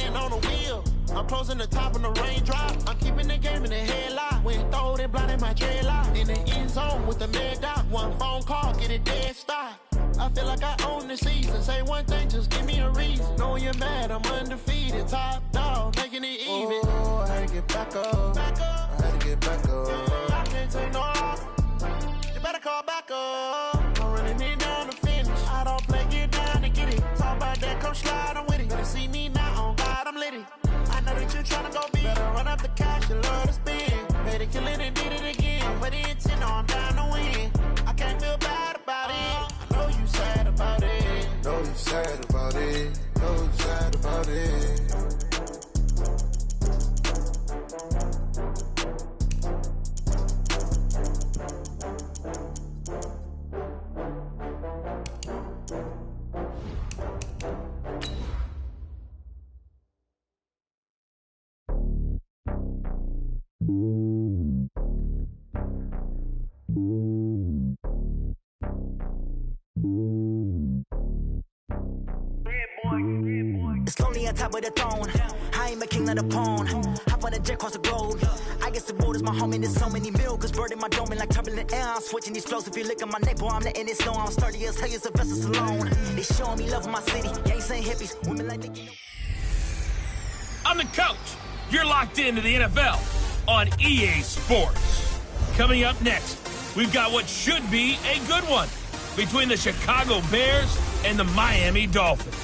hand on the wheel. I'm closing the top on the raindrop. I'm keeping the game in the headlock. When throwed and blinded my dreadlock. In the end zone with the mad dot. One phone call, get it dead stop. I feel like I own the season. Say one thing, just give me a reason. Know you're mad, I'm undefeated. Top dog, making it even. Oh, I had to get back up. I had to get back up. I can't take no loss. You better call back up. I'm running it down to finish. I don't play, get down and get it. Talk about that, come slide, I'm with it. Better see me now, on God, I'm litty. I know that you're trying to go big. Better run up the cash, you love to spend. Made it, kill it, and did it again. But the intent, no, I'm down to win. I can't feel bad about it. I know you sad about it. Know you sad about it. Know you sad about it. It's lonely on top of the throne. I ain't a king of the pawn. Hop on a jet across the globe. I guess the road is my home and there's so many milkers burning my dome like turbulent air. I'm switching these flows. If you look at my neck, boy, I'm letting it snow. I'm sturdy as hell, a vessel alone. They showing me love in my city. Gangs ain't hippies. Women like they. I'm the coach. You're locked into the NFL on EA Sports. Coming up next, we've got what should be a good one between the Chicago Bears and the Miami Dolphins.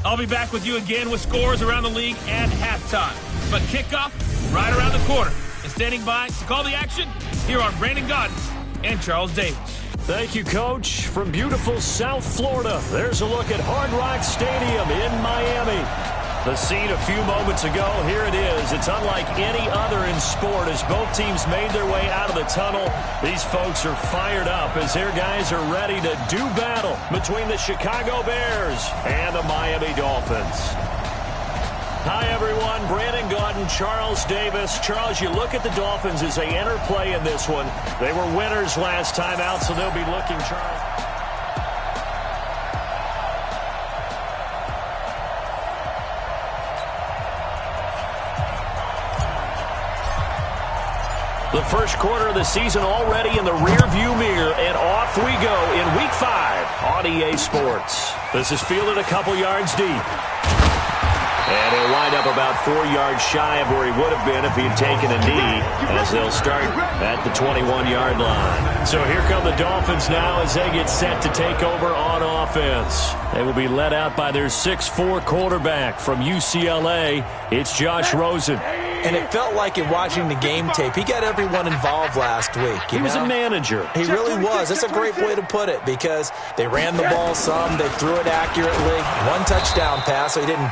I'll be back with you again with scores around the league at halftime. But kickoff right around the corner. And standing by to call the action, here are Brandon Gaudin and Charles Davis. Thank you, Coach. From beautiful South Florida, there's a look at Hard Rock Stadium in Miami. The scene a few moments ago, here it is. It's unlike any other in sport as both teams made their way out of the tunnel. These folks are fired up as their guys are ready to do battle between the Chicago Bears and the Miami Dolphins. Hi, everyone. Brandon Gaudin, Charles Davis. Charles, you look at the Dolphins as they enter play in this one. They were winners last time out, so they'll be looking, Charles. The first quarter of the season already in the rearview mirror, and off we go in Week 5 on EA Sports. This is fielded a couple yards deep. And he'll wind up about 4 yards shy of where he would have been if he had taken a knee, as they'll start at the 21-yard line. So here come the Dolphins now as they get set to take over on offense. They will be led out by their 6'4" quarterback from UCLA. It's Josh Rosen. And it felt like in watching the game tape, he got everyone involved last week. He was a manager. He really was. That's a great way to put it because they ran the ball some. They threw it accurately. One touchdown pass, so he didn't,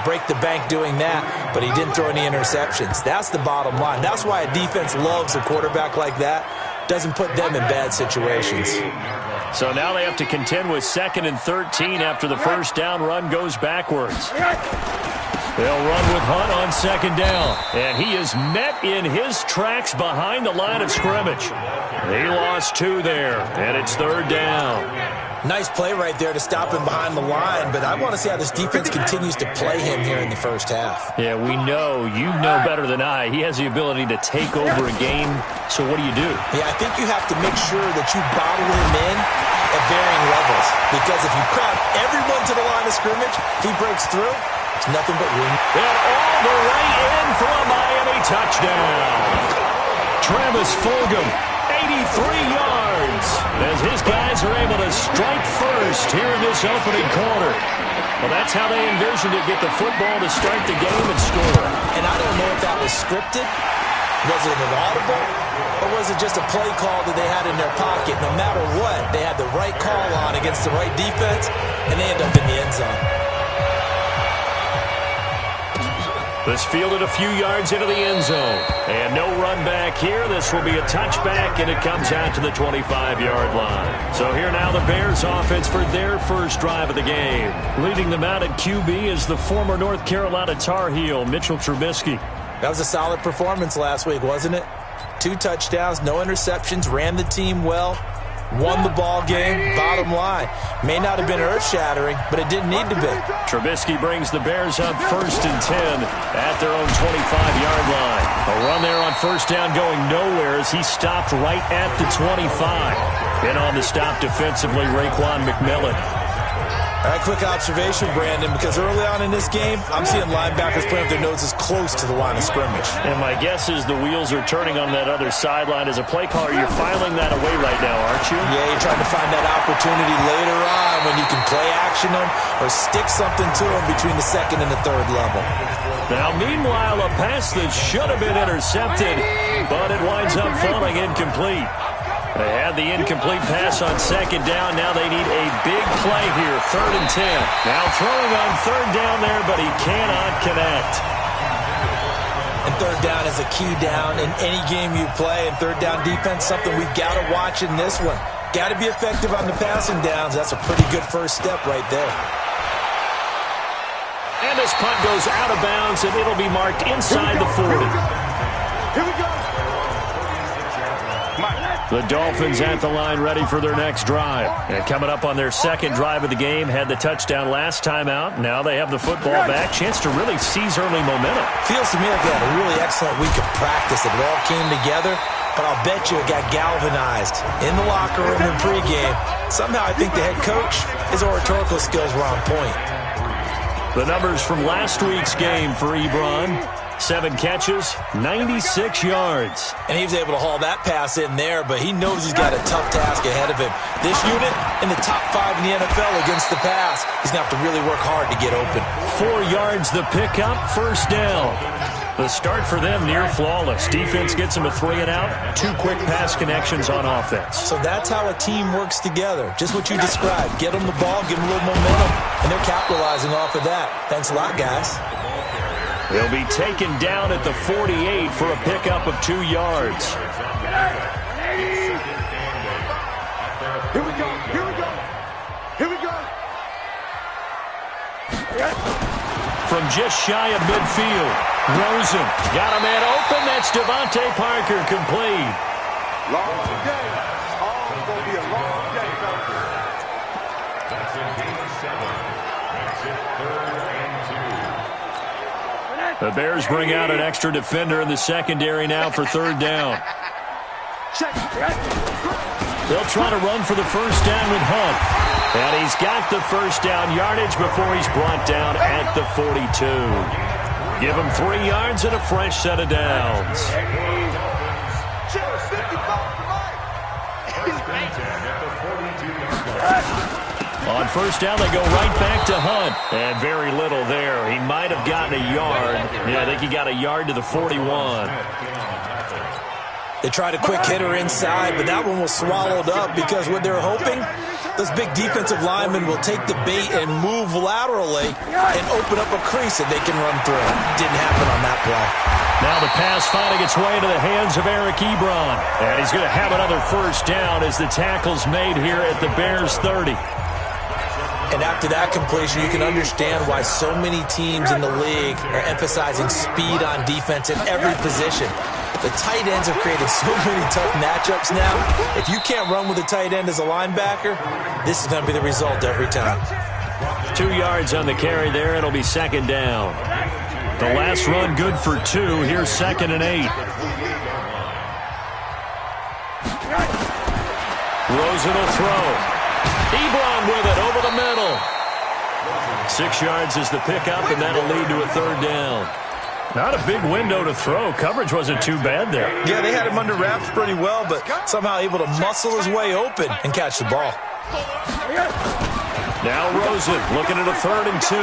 break the bank doing that, but he didn't throw any interceptions. That's the bottom line. That's why a defense loves a quarterback like that. Doesn't put them in bad situations. So now they have to contend with 2nd and 13 after the first down run goes backwards. They'll run with Hunt on 2nd down. And he is met in his tracks behind the line of scrimmage. He lost 2 there, and it's 3rd down. Nice play right there to stop him behind the line, but I want to see how this defense continues to play him here in the first half. Yeah, we know. You know better than I. He has the ability to take over a game, so what do you do? Yeah, I think you have to make sure that you bottle him in at varying levels, because if you crowd everyone to the line of scrimmage, if he breaks through, it's nothing but room. And all the way in for a Miami touchdown. Travis Fulgham, 83 yards, as his guys are able to strike first here in this opening quarter. Well, that's how they envisioned it, get the football to start the game and score. And I don't know if that was scripted. Was it an audible? Or was it just a play call that they had in their pocket? No matter what, they had the right call on against the right defense, and they end up in the end zone. This fielded a few yards into the end zone. And no run back here. This will be a touchback, and it comes out to the 25-yard line. So here now the Bears offense for their first drive of the game. Leading them out at QB is the former North Carolina Tar Heel, Mitchell Trubisky. That was a solid performance last week, wasn't it? 2 touchdowns, no interceptions, ran the team well. won the ball game, bottom line. May not have been earth-shattering, but it didn't need to be. Trubisky brings the Bears up 1st and 10 at their own 25-yard line. A run there on first down going nowhere as he stopped right at the 25. In on the stop defensively, Raekwon McMillan. All right, quick observation, Brandon, because early on in this game, I'm seeing linebackers putting up their noses close to the line of scrimmage. And my guess is the wheels are turning on that other sideline. As a play caller, you're filing that away right now, aren't you? Yeah, you're trying to find that opportunity later on when you can play action them or stick something to them between the second and the third level. Now, meanwhile, a pass that should have been intercepted, but it winds up falling incomplete. They had the incomplete pass on second down. Now they need a big play here, 3rd and 10. Now throwing on 3rd down there, but he cannot connect. And 3rd down is a key down in any game you play. And 3rd down defense, something we've got to watch in this one. Got to be effective on the passing downs. That's a pretty good first step right there. And this punt goes out of bounds, and it'll be marked inside the 40. Here we go. The Dolphins at the line ready for their next drive. And coming up on their second drive of the game, had the touchdown last time out. Now they have the football back. Chance to really seize early momentum. Feels to me like they had a really excellent week of practice. It all came together, but I'll bet you it got galvanized in the locker room in pregame. Somehow I think the head coach, his oratorical skills were on point. The numbers from last week's game for Ebron. 7 catches, 96 yards. And he was able to haul that pass in there, but he knows he's got a tough task ahead of him. This unit in the top 5 in the NFL against the pass. He's going to have to really work hard to get open. 4 yards the pickup, 1st down. The start for them near flawless. Defense gets them a 3 and out. 2 quick pass connections on offense. So that's how a team works together. Just what you described. Get them the ball, give them a little momentum, and they're capitalizing off of that. Thanks a lot, guys. They'll be taken down at the 48 for a pickup of 2 yards. Here we go. Here we go. Here we go. From just shy of midfield, Rosen got a man open. That's Devontae Parker, complete. Long day. Oh, it's going to be a long day, fellas. The Bears bring out an extra defender in the secondary now for 3rd down. They'll try to run for the first down with Hunt. And he's got the first down yardage before he's brought down at the 42. Give him 3 yards and a fresh set of downs. On first down, they go right back to Hunt. And very little there. He might have gotten a yard. Yeah, I think he got a yard to the 41. They tried a quick hitter inside, but that one was swallowed up because what they're hoping, those big defensive linemen will take the bait and move laterally and open up a crease that they can run through. Didn't happen on that play. Now the pass finding its way into the hands of Eric Ebron. And he's going to have another first down as the tackle's made here at the Bears 30. And after that completion, you can understand why so many teams in the league are emphasizing speed on defense in every position. The tight ends have created so many tough matchups now. If you can't run with a tight end as a linebacker, this is going to be the result every time. 2 yards on the carry there. It'll be 2nd down. The last run good for 2. Here's 2nd and 8. Rosen will throw. Ebron with it over the middle. 6 yards is the pickup, and that'll lead to a 3rd down. Not a big window to throw. Coverage wasn't too bad there. Yeah, they had him under wraps pretty well, but somehow able to muscle his way open and catch the ball. Now Rosen looking at a 3rd and 2.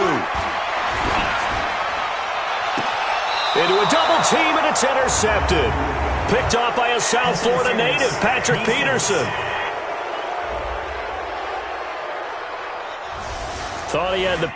Into a double team, and it's intercepted. Picked off by a South Florida native, Patrick Peterson. Thought he had the...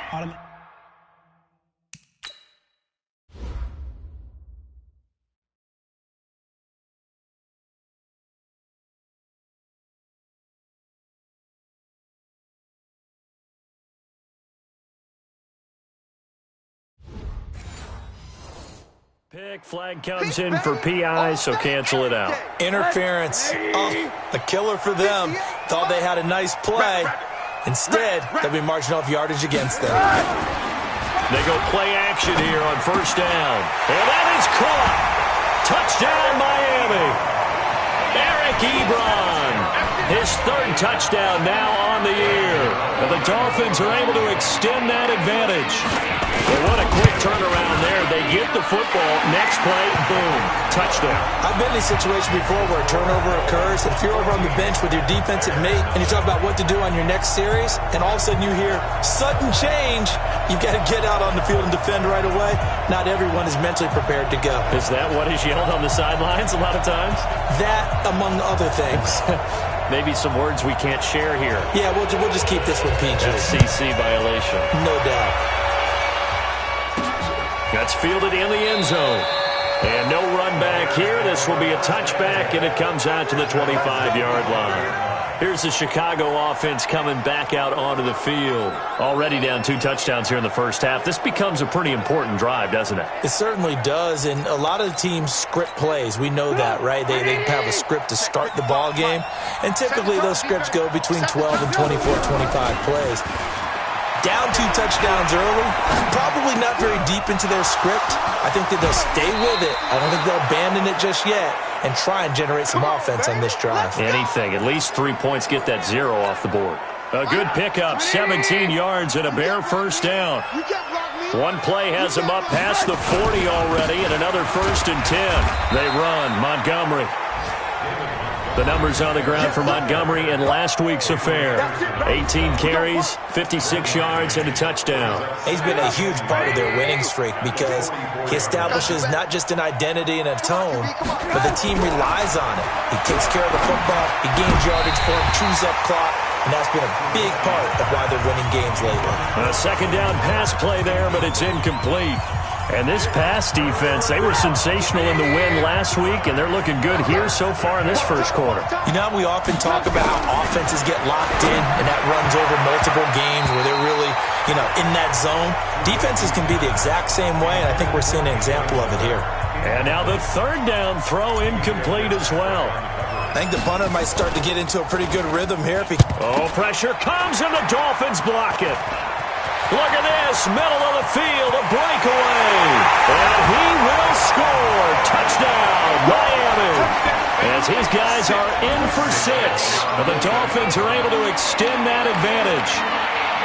Pick flag comes in for PI, so cancel it out. Interference. Oh, a killer for them. Thought they had a nice play. Instead, they'll be marching off yardage against them. They go play action here on first down. And that is caught. Touchdown, Miami. Eric Ebron. His third touchdown now on the year. And the Dolphins are able to extend that advantage. Well, what a quick turnaround there. They get the football. Next play, boom, touchdown. I've been in a situation before where a turnover occurs, and if you're over on the bench with your defensive mate and you talk about what to do on your next series, and all of a sudden you hear sudden change, you've got to get out on the field and defend right away. Not everyone is mentally prepared to go. Is that what is yelled on the sidelines a lot of times? That, among other things. Maybe some words we can't share here. Yeah, we'll just keep this one PG. FCC violation. No doubt. That's fielded in the end zone. And no run back here. This will be a touchback, and it comes out to the 25-yard line. Here's the Chicago offense coming back out onto the field. Already down 2 touchdowns here in the first half. This becomes a pretty important drive, doesn't it? It certainly does, and a lot of the teams script plays. We know that, right? They have a script to start the ball game, and typically those scripts go between 12 and 24, 25 plays. Down 2 touchdowns early, probably not very deep into their script. I think that they'll stay with it. I don't think they'll abandon it just yet and try and generate some offense on this drive. Anything. At least 3 points get that 0 off the board. A good pickup, 17 yards and a Bear first down. One play has them up past the 40 already, and another 1st and 10. They run. Montgomery. The numbers on the ground for Montgomery in last week's affair. 18 carries, 56 yards, and a touchdown. He's been a huge part of their winning streak because he establishes not just an identity and a tone, but the team relies on it. He takes care of the football, he gains yardage for him, chews up clock, and that's been a big part of why they're winning games lately. A second down pass play there, but it's incomplete. And this pass defense, they were sensational in the win last week, and they're looking good here so far in this first quarter. You know, we often talk about how offenses get locked in, and that runs over multiple games where they're really, in that zone. Defenses can be the exact same way, and I think we're seeing an example of it here. And now the third down throw incomplete as well. I think the punter might start to get into a pretty good rhythm here. Pressure comes, and the Dolphins block it. Look at this, middle of the field, a breakaway. And he will score. Touchdown, Miami. As his guys are in for 6. And the Dolphins are able to extend that advantage.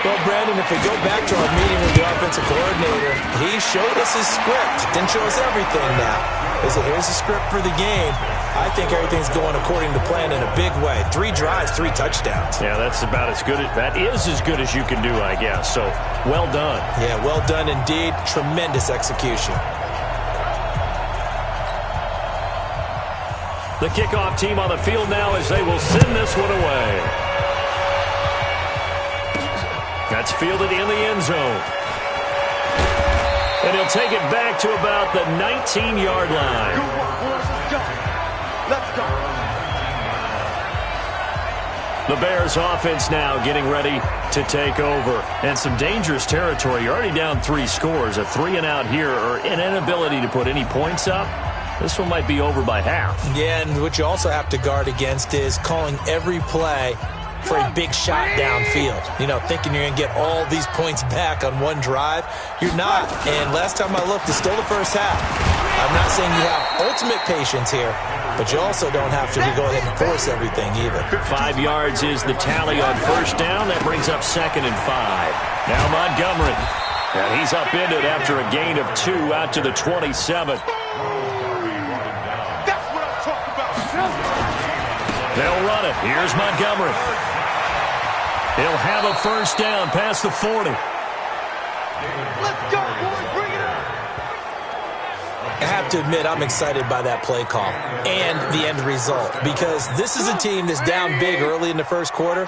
Well, Brandon, if we go back to our meeting with the offensive coordinator, he showed us his script. Didn't show us everything now. He said, here's the script for the game. I think everything's going according to plan in a big way. 3 drives, 3 touchdowns. Yeah, that's about as good. That is as good as you can do, I guess. So, well done. Yeah, well done indeed. Tremendous execution. The kickoff team on the field now as they will send this one away. That's fielded in the end zone. And he'll take it back to about the 19-yard line. Let's go. The Bears offense now getting ready to take over. And some dangerous territory. You're already down 3 scores. A 3-and-out here, or an inability to put any points up. This one might be over by half. Yeah, and what you also have to guard against is calling every play for a big shot downfield. Thinking you're going to get all these points back on one drive. You're not. And last time I looked, it's still the first half. I'm not saying you have ultimate patience here, but you also don't have to go ahead and force everything either. 5 yards is the tally on first down. That brings up 2nd and 5. Now Montgomery. And he's up into it after a gain of 2 out to the 27. That's what I'm talking about. They'll run it. Here's Montgomery. He'll have a first down past the 40. Let's go, boys. Bring it up. I have to admit, I'm excited by that play call and the end result because this is a team that's down big early in the first quarter,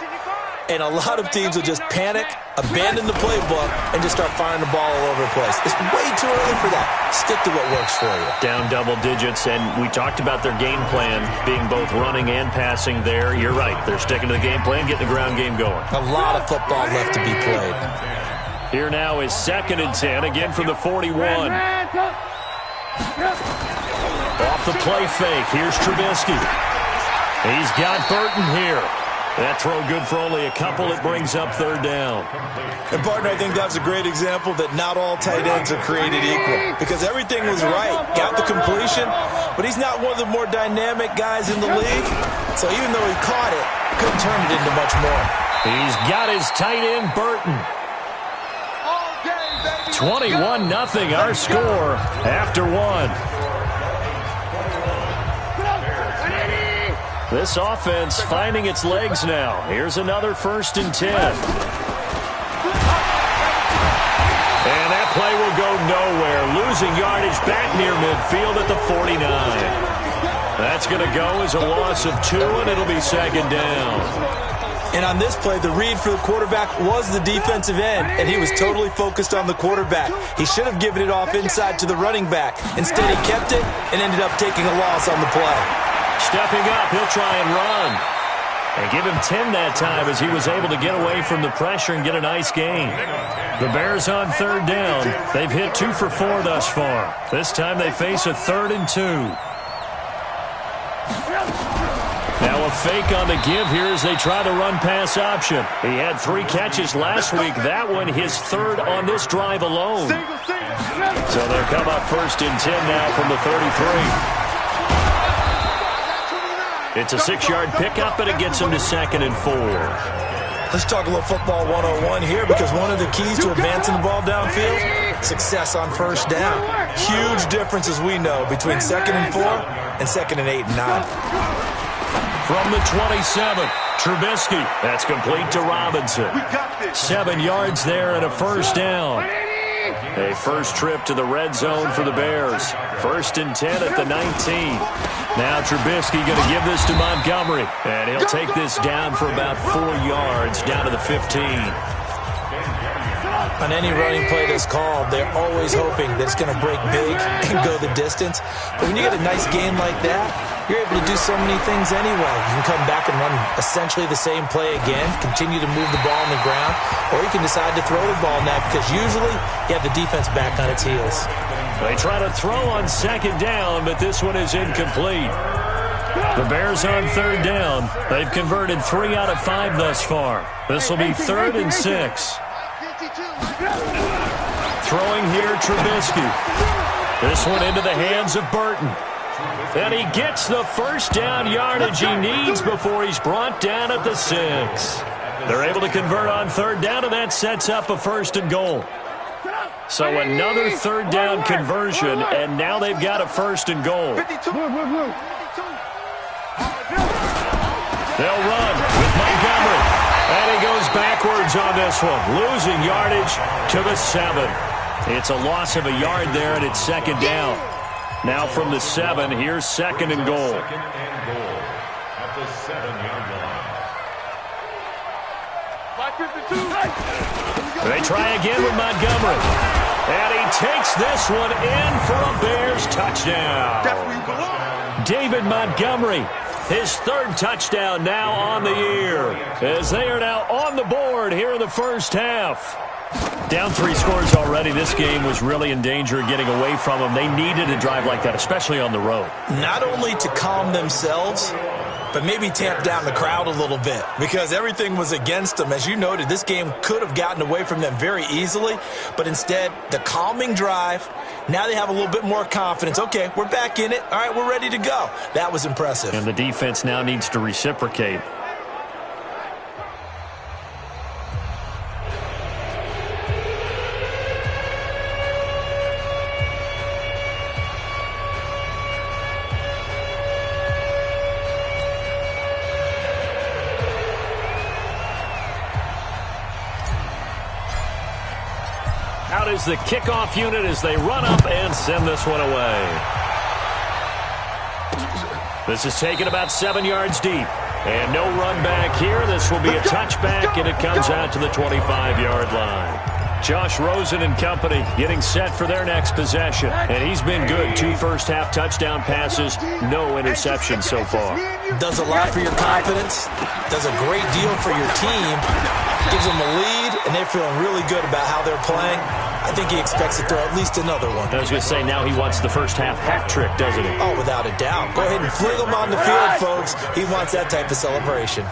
and a lot of teams will just panic, abandon the playbook, and just start firing the ball all over the place. It's way too early for that. Stick to what works for you. Down double digits, and we talked about their game plan being both running and passing there. You're right. They're sticking to the game plan, getting the ground game going. A lot of football left to be played. Here now is 2nd and 10, again from the 41. Off the play fake, here's Trubisky. He's got Burton here. That throw good for only a couple. It brings up third down. And, partner, I think that's a great example that not all tight ends are created equal, because everything was right. Got the completion, but he's not one of the more dynamic guys in the league. So even though he caught it, couldn't turn it into much more. He's got his tight end, Burton. 21-0 our score after one. This offense finding its legs now. Here's another 1st and 10. And that play will go nowhere. Losing yardage back near midfield at the 49. That's going to go as a loss of 2, and it'll be second down. And on this play, the read for the quarterback was the defensive end, and he was totally focused on the quarterback. He should have given it off inside to the running back. Instead, he kept it and ended up taking a loss on the play. Stepping up, he'll try and run. And give him 10 that time as he was able to get away from the pressure and get a nice gain. The Bears on third down. They've hit 2 for 4 thus far. This time they face a 3rd and 2. Now a fake on the give here as they try the run-pass option. He had 3 catches last week. That one his 3rd on this drive alone. So they'll come up 1st and 10 now from the 33. It's a 6-yard pickup, and it gets him to 2nd and 4. Let's talk a little football 101 here, because one of the keys to advancing the ball downfield, success on 1st down. Huge difference, as we know, between 2nd and 4 and 2nd and 8 and 9. From the 27, Trubisky. That's complete to Robinson. 7 yards there and a 1st down. A first trip to the red zone for the Bears. 1st and 10 at the 19. Now Trubisky going to give this to Montgomery. And he'll take this down for about 4 yards down to the 15. On any running play that's called, they're always hoping that it's going to break big and go the distance. But when you get a nice game like that, you're able to do so many things anyway. You can come back and run essentially the same play again, continue to move the ball on the ground, or you can decide to throw the ball now, because usually you have the defense back on its heels. They try to throw on 2nd down, but this one is incomplete. The Bears on 3rd down. They've converted 3 out of 5 thus far. This will be 3rd and 6. Throwing here, Trubisky. This one into the hands of Burton. And he gets the 1st down yardage he needs before he's brought down at the 6. They're able to convert on 3rd down, and that sets up a 1st and goal. So another 3rd down conversion, and now they've got a 1st and goal. They'll run with Montgomery. And he goes backwards on this one, losing yardage to the 7. It's a loss of a yard there, and it's 2nd down. Now from the 7, here's 2nd and goal. At the 7-yard line. They try again with Montgomery. And he takes this one in for a Bears touchdown. David Montgomery, his 3rd touchdown now on the year, as they are now on the board here in the 1st half. Down 3 scores already. This game was really in danger of getting away from them. They needed a drive like that, especially on the road. Not only to calm themselves, but maybe tamp down the crowd a little bit, because everything was against them. As you noted, this game could have gotten away from them very easily, but instead, the calming drive, now they have a little bit more confidence. Okay, we're back in it. All right, we're ready to go. That was impressive. And the defense now needs to reciprocate. Out is the kickoff unit as they run up and send this one away. This is taken about 7 yards deep. And no run back here. This will be a touchback, and it comes out to the 25-yard line. Josh Rosen and company getting set for their next possession. And he's been good. 2 first-half touchdown passes, no interceptions so far. Does a lot for your confidence. Does a great deal for your team. Gives them a lead, and they're feeling really good about how they're playing. I think he expects to throw at least another one. I was going to say, now he wants the first half hat trick, doesn't he? Oh, without a doubt. Go ahead and fling him on the field, folks. He wants that type of celebration.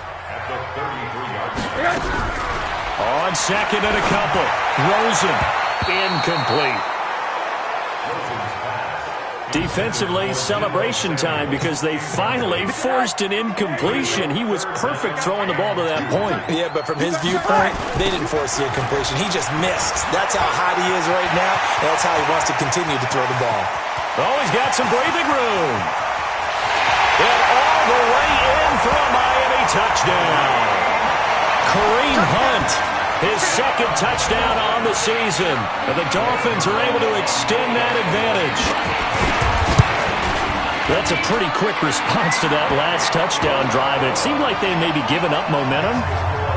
On second and a couple. Rosen, incomplete. Defensively, celebration time because they finally forced an incompletion. He was perfect throwing the ball to that point. Yeah, but from his viewpoint, they didn't force the incompletion. He just missed. That's how hot he is right now, and that's how he wants to continue to throw the ball. Oh, he's got some breathing room. And all the way in for a Miami touchdown. Kareem Hunt, his second touchdown on the season. And the Dolphins are able to extend that advantage. That's a pretty quick response to that last touchdown drive. It seemed like they may be giving up momentum,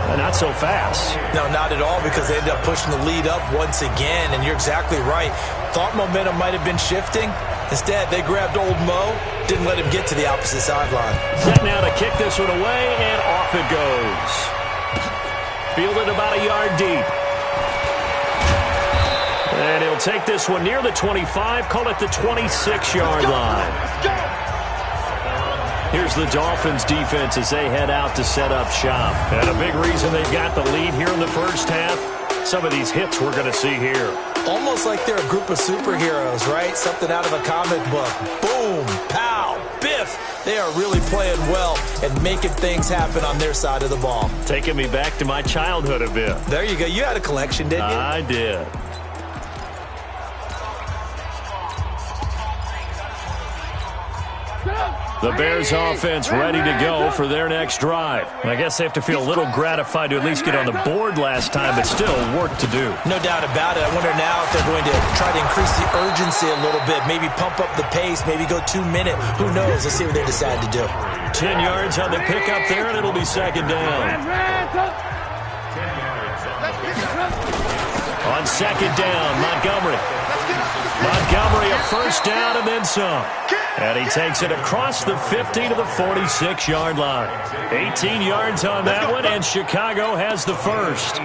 but not so fast. No, not at all, because they ended up pushing the lead up once again, and you're exactly right. Thought momentum might have been shifting. Instead, they grabbed old Mo, didn't let him get to the opposite sideline. Set now to kick this one away, and off it goes. Fielded about a yard deep. And he'll take this one near the 25, call it the 26-yard line. Here's the Dolphins defense as they head out to set up shop. And a big reason they've got the lead here in the first half, some of these hits we're going to see here. Almost like they're a group of superheroes, right? Something out of a comic book. Boom, pow, biff. They are really playing well and making things happen on their side of the ball. Taking me back to my childhood a bit. There you go. You had a collection, didn't you? I did. The Bears offense ready to go for their next drive. I guess they have to feel a little gratified to at least get on the board last time, but still work to do. No doubt about it. I wonder now if they're going to try to increase the urgency a little bit, maybe pump up the pace, maybe go 2-minute. Who knows? Let's see what they decide to do. 10 yards on the pickup there, and it'll be second down. On second down, Montgomery. Montgomery a first down and then some. And he takes it across the 50 to the 46-yard line. 18 yards on that one, and Chicago has the first.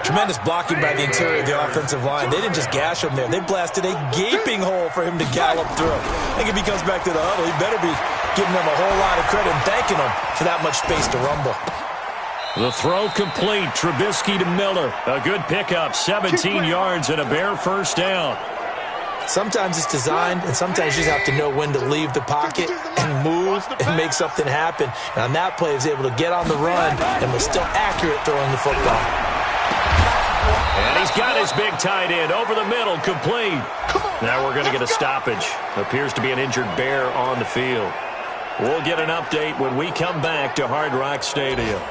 Tremendous blocking by the interior of the offensive line. They didn't just gash him there. They blasted a gaping hole for him to gallop through. I think if he comes back to the huddle, he better be giving them a whole lot of credit and thanking them for that much space to rumble. The throw complete. Trubisky to Miller. A good pickup, 17 yards and a Bear first down. Sometimes it's designed, and sometimes you just have to know when to leave the pocket and move and make something happen. And on that play, he was able to get on the run and was still accurate throwing the football. And he's got his big tight end over the middle, complete. Now we're going to get a stoppage. Appears to be an injured Bear on the field. We'll get an update when we come back to Hard Rock Stadium.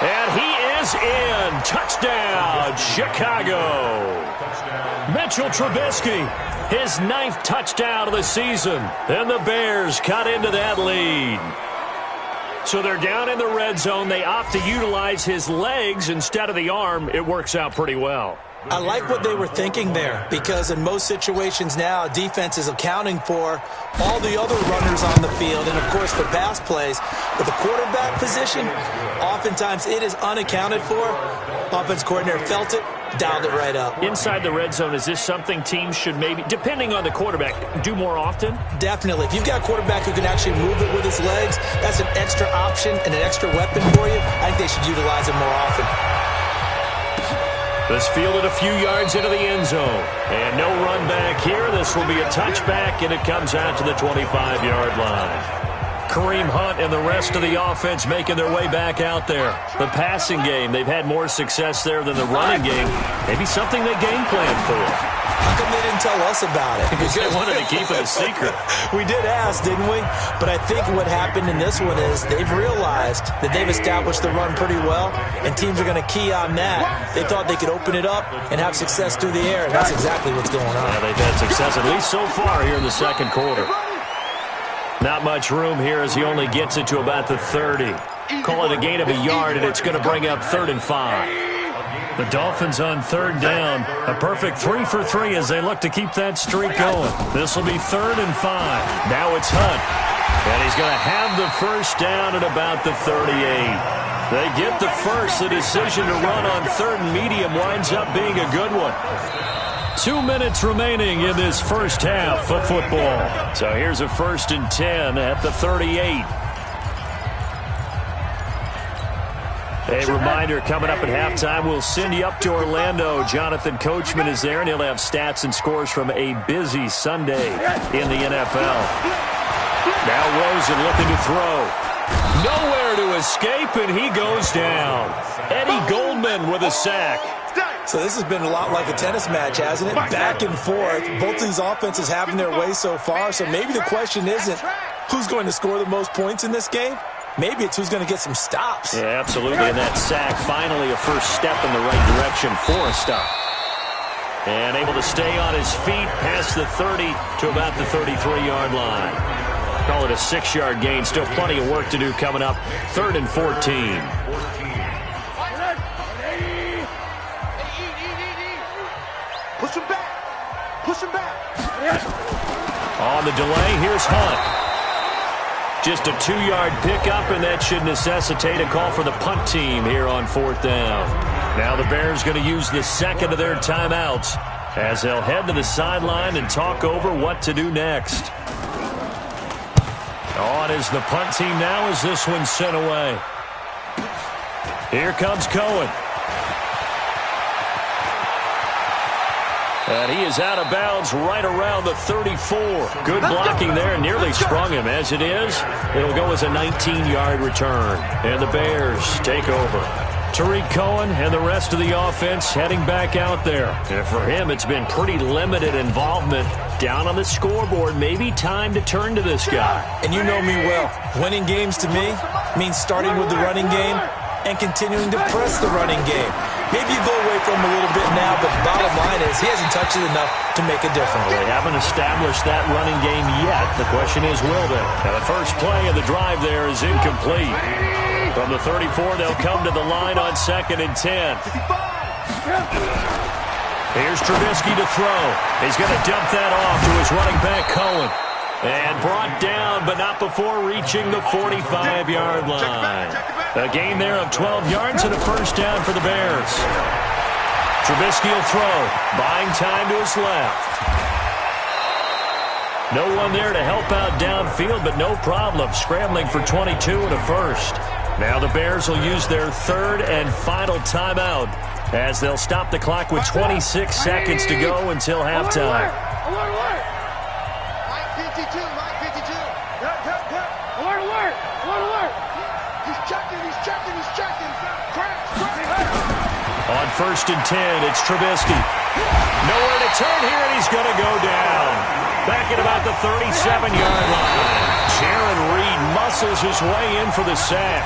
And he is in. Touchdown, Chicago. Mitchell Trubisky, his 9th touchdown of the season. And the Bears cut into that lead. So they're down in the red zone. They opt to utilize his legs instead of the arm. It works out pretty well. I like what they were thinking there, because in most situations now, defense is accounting for all the other runners on the field and, of course, the pass plays. But the quarterback position, oftentimes it is unaccounted for. Offense coordinator felt it, dialed it right up. Inside the red zone, is this something teams should maybe, depending on the quarterback, do more often? Definitely. If you've got a quarterback who can actually move it with his legs, that's an extra option and an extra weapon for you. I think they should utilize it more often. This fielded a few yards into the end zone. And no run back here. This will be a touchback, and it comes out to the 25-yard line. Kareem Hunt and the rest of the offense making their way back out there. The passing game, they've had more success there than the running game. Maybe something they game planned for. How come they didn't tell us about it? Because they wanted to keep it a secret. We did ask, didn't we? But I think what happened in this one is they've realized that they've established the run pretty well, and teams are going to key on that. They thought they could open it up and have success through the air, and that's exactly what's going on. Yeah, they've had success, at least so far, here in the second quarter. Not much room here as he only gets it to about the 30. Call it a gain of a yard, and it's going to bring up 3rd and 5. The Dolphins on third down. A perfect 3 for 3 as they look to keep that streak going. This will be 3rd and 5. Now it's Hunt. And he's going to have the first down at about the 38. They get the first. The decision to run on 3rd and medium winds up being a good one. 2 minutes remaining in this first half of football. So here's a 1st and 10 at the 38. A reminder, coming up at halftime, we'll send you up to Orlando. Jonathan Coachman is there, and he'll have stats and scores from a busy Sunday in the NFL. Now Rosen looking to throw. Nowhere to escape, and he goes down. Eddie Goldman with a sack. So this has been a lot like a tennis match, hasn't it? Back and forth. Both these offenses having their way so far, so maybe the question isn't who's going to score the most points in this game. Maybe it's who's going to get some stops. Yeah, absolutely. And that sack, finally a first step in the right direction for a stop. And able to stay on his feet past the 30 to about the 33-yard line. Call it a 6-yard gain. Still plenty of work to do coming up. 3rd and 14. Push him back. Push him back. On the delay, here's Hunt. Just a 2-yard pickup, and that should necessitate a call for the punt team here on 4th down. Now the Bears going to use the second of their timeouts as they'll head to the sideline and talk over what to do next. On is the punt team now as this one's sent away. Here comes Cohen. And he is out of bounds right around the 34. Good blocking there, nearly sprung him. As it is, it'll go as a 19-yard return. And the Bears take over. Tariq Cohen and the rest of the offense heading back out there. And for him, it's been pretty limited involvement. Down on the scoreboard, maybe time to turn to this guy. And you know me well. Winning games to me means starting with the running game and continuing to press the running game. Maybe you go away from him a little bit now, but the bottom line is he hasn't touched it enough to make a difference. Well, they haven't established that running game yet. The question is, will they? Now, the first play of the drive there is incomplete. From the 34, they'll come to the line on 2nd and 10. Here's Trubisky to throw. He's going to dump that off to his running back, Cohen. And brought down, but not before reaching the 45-yard line. A gain there of 12 yards and a first down for the Bears. Trubisky will throw, buying time to his left. No one there to help out downfield, but no problem. Scrambling for 22 and a first. Now the Bears will use their 3rd and final timeout as they'll stop the clock with 26 seconds to go until halftime. On 1st and 10, it's Trubisky. Nowhere to turn here, and he's going to go down. Back at about the 37-yard line. Jaron Reed muscles his way in for the sack.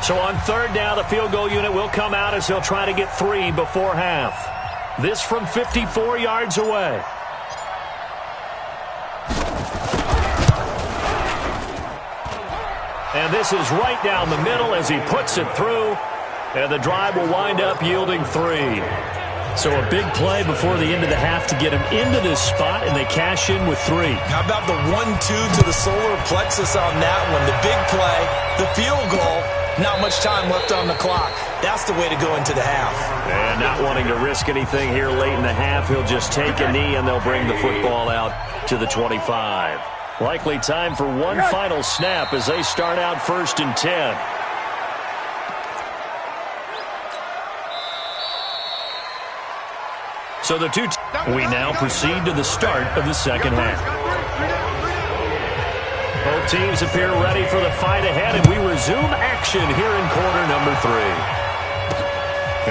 So on 3rd down, the field goal unit will come out as they'll try to get 3 before half. This from 54 yards away. And this is right down the middle as he puts it through. And the drive will wind up yielding 3. So a big play before the end of the half to get him into this spot, and they cash in with 3. How about the 1-2 to the solar plexus on that one? The big play, the field goal, not much time left on the clock. That's the way to go into the half. And not wanting to risk anything here late in the half, he'll just take a knee, and they'll bring the football out to the 25. Likely time for one final snap as they start out 1st and 10. So we now proceed to the start of the second half. Both teams appear ready for the fight ahead, and we resume action here in quarter number 3.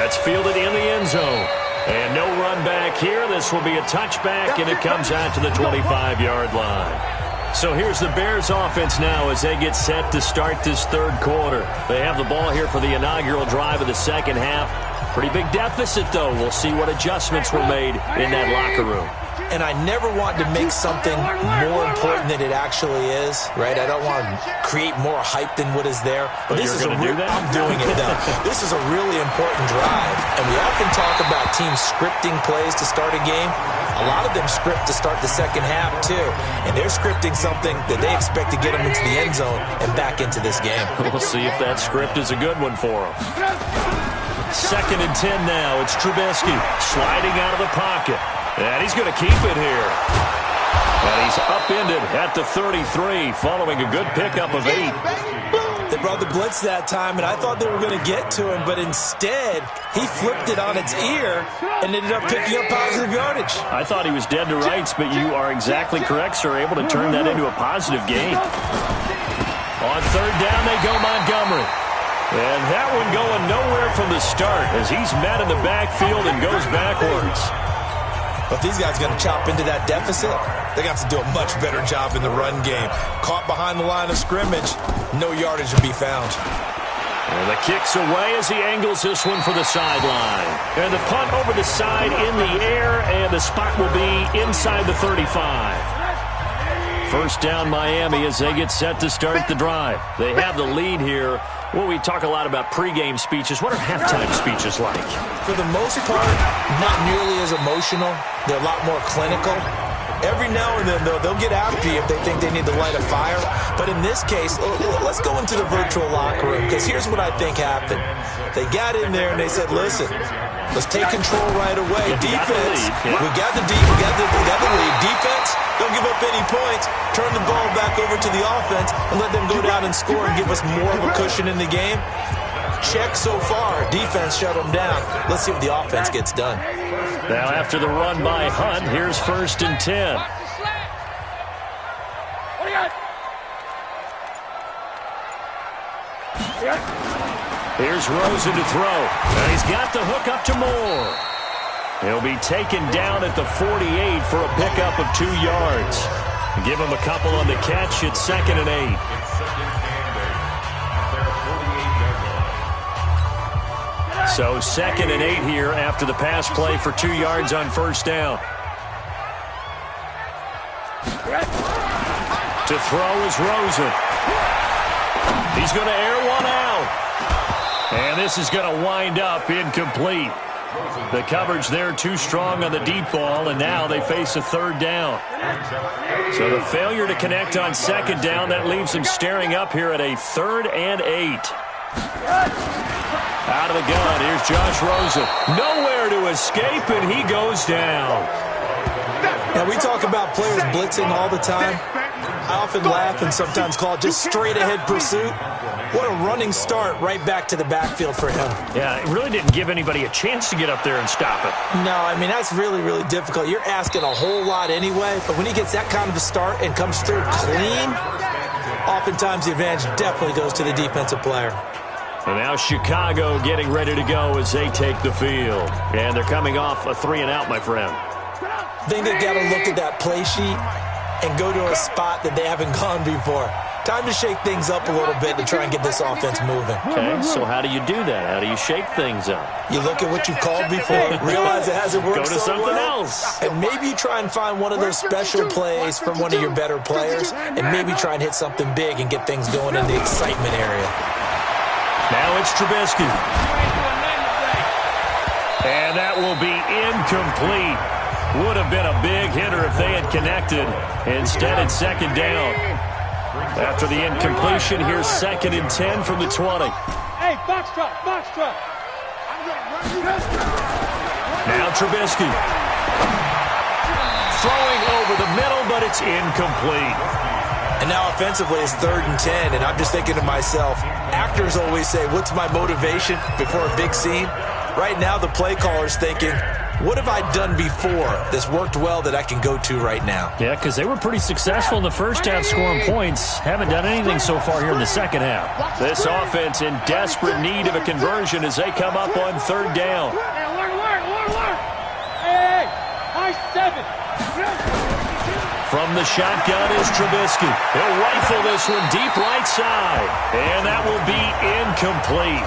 That's fielded in the end zone. And no run back here. This will be a touchback, and it comes out to the 25-yard line. So here's the Bears offense now as they get set to start this 3rd quarter. They have the ball here for the inaugural drive of the second half. Pretty big deficit, though. We'll see what adjustments were made in that locker room. and I never want to make something more important than it actually is, right? I don't want to create more hype than what is there. But this is I'm doing it though. This is a really important drive, and we often talk about teams scripting plays to start a game. A lot of them script to start the second half too, and they're scripting something that they expect to get them into the end zone and back into this game. We'll see if that script is a good one for them. 2nd and 10 now. It's Trubisky sliding out of the pocket. And he's going to keep it here. And he's upended at the 33 following a good pickup of 8. They brought the blitz that time, and I thought they were going to get to him, but instead he flipped it on its ear and ended up picking up positive yardage. I thought he was dead to rights, but you are exactly correct, sir. Able to turn that into a positive gain. On 3rd down, they go Montgomery. And that one going nowhere from the start as he's met in the backfield and goes backwards. But these guys are going to chop into that deficit. They got to do a much better job in the run game. Caught behind the line of scrimmage, no yardage to be found. And the kick's away as he angles this one for the sideline. And the punt over the side in the air, and the spot will be inside the 35. 1st down Miami as they get set to start the drive. They have the lead here. Well, we talk a lot about pregame speeches. What are halftime speeches like? For the most part, not nearly as emotional. They're a lot more clinical. Every now and then, though, they'll get after you if they think they need to light a fire. But in this case, let's go into the virtual locker room, because here's what I think happened. They got in there and they said, listen, let's take control right away. Defense, we got the lead. Defense, don't give up any points. Turn the ball back over to the offense and let them go down and score and give us more of a cushion in the game. Check so far. Defense shut them down. Let's see what the offense gets done. Now after the run by Hunt, here's 1st and 10. Here's Rosen to throw. And he's got the hook up to Moore. He'll be taken down at the 48 for a pickup of 2 yards. Give him a couple on the catch. It's 2nd and 8. So 2nd and 8 here after the pass play for 2 yards on 1st down. To throw is Rosen. He's going to air one out. And this is going to wind up incomplete. The coverage there too strong on the deep ball, and now they face a 3rd down. So the failure to connect on 2nd down, that leaves them staring up here at a 3rd and 8. Out of the gun, here's Josh Rosen. Nowhere to escape, and he goes down. Now, we talk about players blitzing all the time. I often laugh and sometimes call it just straight-ahead pursuit. What a running start right back to the backfield for him. Yeah, it really didn't give anybody a chance to get up there and stop it. No, I mean, that's really, really difficult. You're asking a whole lot anyway, but when he gets that kind of a start and comes through clean, oftentimes the advantage definitely goes to the defensive player. And now Chicago getting ready to go as they take the field. And they're coming off a 3-and-out, my friend. I think they've got to look at that play sheet and go to a spot that they haven't gone before. Time to shake things up a little bit to try and get this offense moving. Okay, so how do you do that? How do you shake things up? You look at what you've called before, realize it hasn't worked so well. Go to something else. And maybe you try and find one of those special plays from one of your better players, and maybe try and hit something big and get things going in the excitement area. Now it's Trubisky. And that will be incomplete. Would have been a big hitter if they had connected. Instead, it's 2nd down. After the incompletion, here's 2nd and 10 from the 20. Hey, box truck, box truck. Now Trubisky. Throwing over the middle, but it's incomplete. And now offensively it's 3rd and 10, and I'm just thinking to myself, actors always say, what's my motivation before a big scene? Right now the play caller's thinking, what have I done before that's worked well that I can go to right now? Yeah, because they were pretty successful in the first half scoring points. Haven't done anything so far here in the second half. This offense in desperate need of a conversion as they come up on 3rd down. Hey, high 7. From the shotgun is Trubisky. He'll rifle this one deep right side. And that will be incomplete.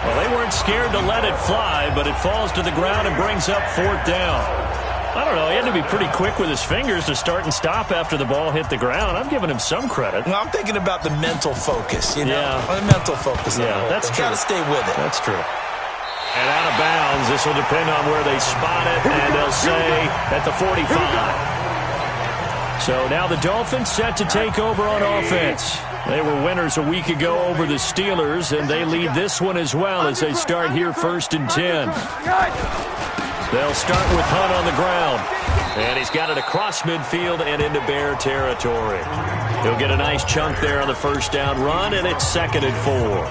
Well, they weren't scared to let it fly, but it falls to the ground and brings up 4th down. I don't know. He had to be pretty quick with his fingers to start and stop after the ball hit the ground. I'm giving him some credit. Well, I'm thinking about the mental focus, you know? Yeah. The mental focus. Yeah, that's true. Got to stay with it. That's true. And out of bounds. This will depend on where they spot it, and they'll say at the 45. So now the Dolphins set to take over on offense. They were winners a week ago over the Steelers, and they lead this one as well as they start here 1st and 10. They'll start with Hunt on the ground. And he's got it across midfield and into Bear territory. He'll get a nice chunk there on the first down run, and it's 2nd and 4.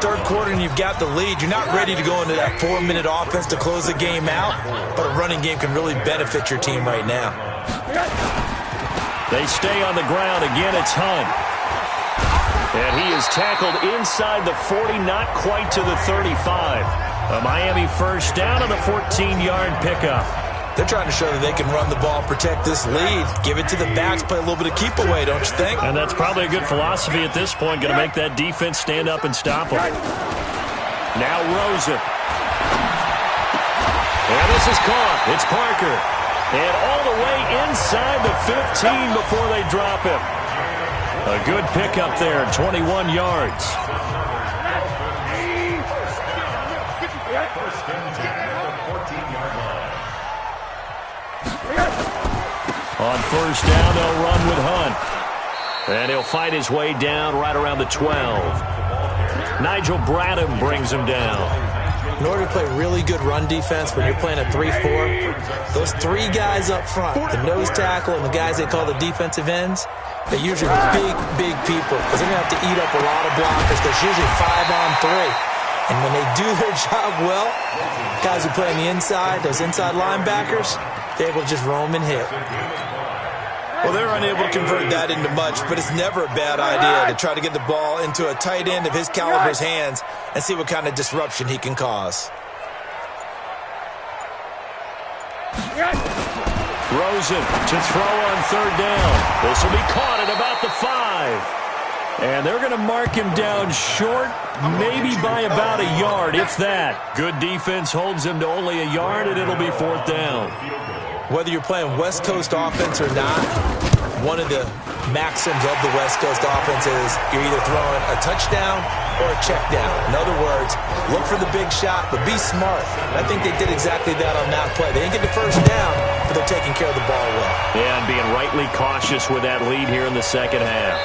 Third quarter and you've got the lead. You're not ready to go into that 4-minute offense to close the game out, but a running game can really benefit your team right now. They stay on the ground. Again, it's Hunt. And he is tackled inside the 40, not quite to the 35. A Miami first down on the 14-yard pickup. They're trying to show that they can run the ball, protect this lead, give it to the backs, play a little bit of keep away, don't you think? And that's probably a good philosophy at this point, going to make that defense stand up and stop them. Now Rosen. And this is caught. It's Parker. And all the way inside the 15 before they drop him. A good pickup there, 21 yards. First and 10 at the 14-yard line. On first down, they'll run with Hunt. And he'll fight his way down right around the 12. Nigel Bradham brings him down. In order to play really good run defense when you're playing a 3-4, those 3 guys up front, the nose tackle and the guys they call the defensive ends, they're usually big people because they're going to have to eat up a lot of blockers. There's usually 5 on 3. And when they do their job well, guys who play on the inside, those inside linebackers, they're able to just roam and hit. Well, they're unable to convert that into much, but it's never a bad idea to try to get the ball into a tight end of his caliber's hands and see what kind of disruption he can cause. Rosen to throw on third down. This will be caught at about the 5. And they're going to mark him down short, maybe by about a yard, if that. Good defense holds him to only a yard, and it'll be 4th down. Whether you're playing West Coast offense or not, one of the maxims of the West Coast offense is you're either throwing a touchdown or a check down. In other words, look for the big shot, but be smart. And I think they did exactly that on that play. They didn't get the first down, but they're taking care of the ball well. Yeah, and being rightly cautious with that lead here in the second half.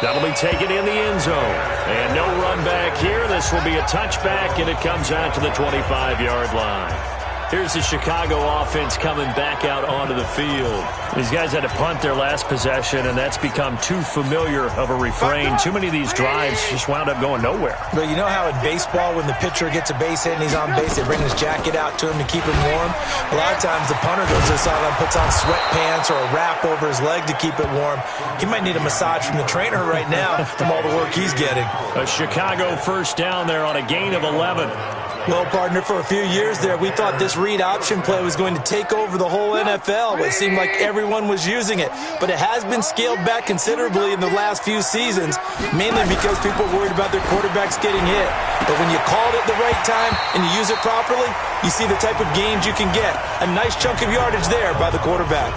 That'll be taken in the end zone. And no run back here. This will be a touchback, and it comes out to the 25-yard line. Here's the Chicago offense coming back out onto the field. These guys had to punt their last possession, and that's become too familiar of a refrain. Too many of these drives just wound up going nowhere. But you know how in baseball, when the pitcher gets a base hit and he's on base, they bring his jacket out to him to keep him warm? A lot of times the punter goes to the sideline, puts on sweatpants or a wrap over his leg to keep it warm. He might need a massage from the trainer right now from all the work he's getting. A Chicago first down there on a gain of 11. Well, partner, for a few years there, we thought this read option play was going to take over the whole NFL. It seemed like everyone was using it. But it has been scaled back considerably in the last few seasons, mainly because people are worried about their quarterbacks getting hit. But when you call it at the right time and you use it properly, you see the type of gains you can get. A nice chunk of yardage there by the quarterback.